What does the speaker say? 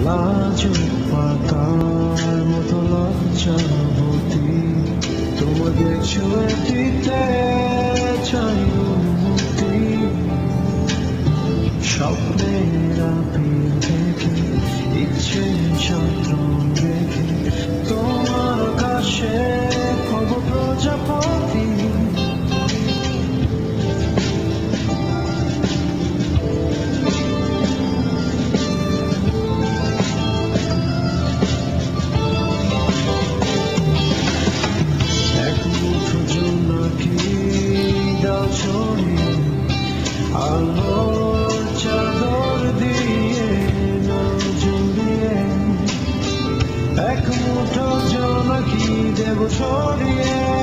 লাজুক পাতার মতো লজ্জাবতী তোমাদের ছুঁয়ে দিতে চাই অনুমতি স্বপ্নের আবির থেকে ইচ্ছে ছত্র রেখে তোমার কাছে হব প্রজাপতি ছড়িয়ে আলোর চাদর দিয়ে নাও জড়িয়ে এক মুঠো জোনাকি দেব ছড়িয়ে